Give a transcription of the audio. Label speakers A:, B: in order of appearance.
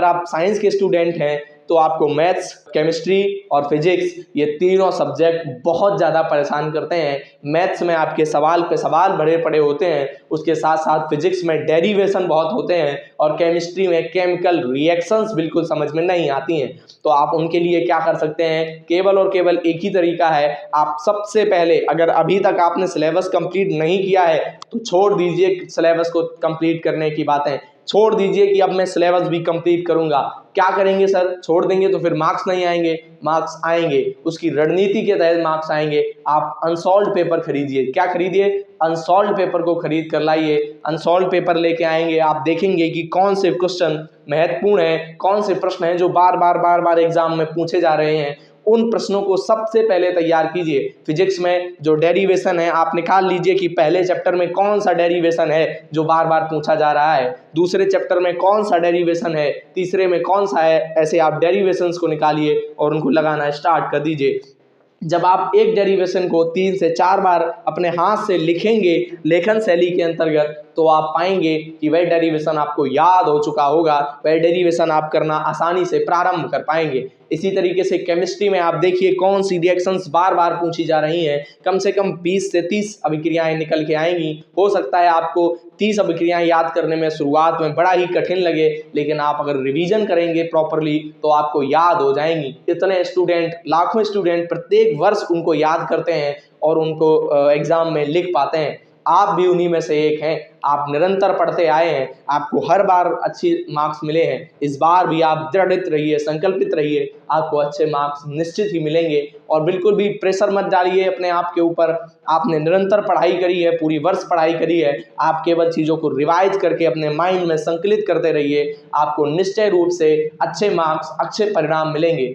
A: अगर आप साइंस के स्टूडेंट हैं तो आपको मैथ्स, केमिस्ट्री और फिजिक्स ये तीनों सब्जेक्ट बहुत ज़्यादा परेशान करते हैं। मैथ्स में आपके सवाल पे सवाल भरे पड़े होते हैं, उसके साथ साथ फिजिक्स में डेरिवेशन बहुत होते हैं और केमिस्ट्री में केमिकल रिएक्शंस बिल्कुल समझ में नहीं आती हैं। तो आप उनके लिए क्या कर सकते हैं, केवल और केवल एक ही तरीका है। आप सबसे पहले, अगर अभी तक आपने सिलेबस कंप्लीट नहीं किया है तो छोड़ दीजिए सिलेबस को कंप्लीट करने की बातें, छोड़ दीजिए कि अब मैं सिलेबस भी कंप्लीट करूंगा। क्या करेंगे सर, छोड़ देंगे तो फिर मार्क्स नहीं आएंगे। मार्क्स आएंगे, उसकी रणनीति के तहत मार्क्स आएंगे। आप अनसॉल्व पेपर खरीदिए। क्या खरीदिए, अनसॉल्व पेपर को खरीद कर लाइए। अनसॉल्व पेपर लेके आएंगे, आप देखेंगे कि कौन से क्वेश्चन महत्वपूर्ण हैं, कौन से प्रश्न हैं जो बार बार एग्जाम में पूछे जा रहे हैं। उन प्रश्नों को सबसे पहले तैयार कीजिए। फिजिक्स में जो डेरिवेशन है आप निकाल लीजिए कि पहले चैप्टर में कौन सा डेरिवेशन है जो बार बार पूछा जा रहा है, दूसरे चैप्टर में कौन सा डेरिवेशन है, तीसरे में कौन सा है। ऐसे आप डेरिवेशंस को निकालिए और उनको लगाना स्टार्ट कर दीजिए। जब आप एक डेरिवेशन को 3 से 4 बार अपने हाथ से लिखेंगे लेखन शैली के अंतर्गत, तो आप पाएंगे कि वह डेरिवेशन आपको याद हो चुका होगा, वह डेरिवेशन आप करना आसानी से प्रारंभ कर पाएंगे। इसी तरीके से केमिस्ट्री में आप देखिए कौन सी रिएक्शंस बार बार पूछी जा रही हैं। कम से कम 20 से 30 अभिक्रियाएं निकल के आएंगी। हो सकता है आपको 30 अभिक्रियाएं याद करने में शुरुआत में बड़ा ही कठिन लगे, लेकिन आप अगर रिवीजन करेंगे प्रॉपरली तो आपको याद हो जाएंगी। इतने स्टूडेंट, लाखों स्टूडेंट प्रत्येक वर्ष उनको याद करते हैं और उनको एग्जाम में लिख पाते हैं। आप भी उन्हीं में से एक हैं। आप निरंतर पढ़ते आए हैं, आपको हर बार अच्छी मार्क्स मिले हैं। इस बार भी आप दृढ़ित रहिए, संकल्पित रहिए, आपको अच्छे मार्क्स निश्चित ही मिलेंगे। और बिल्कुल भी प्रेशर मत डालिए अपने आप के ऊपर। आपने निरंतर पढ़ाई करी है, पूरी वर्ष पढ़ाई करी है, आप केवल चीज़ों को रिवाइज करके अपने माइंड में संकलित करते रहिए। आपको निश्चय रूप से अच्छे मार्क्स, अच्छे परिणाम मिलेंगे।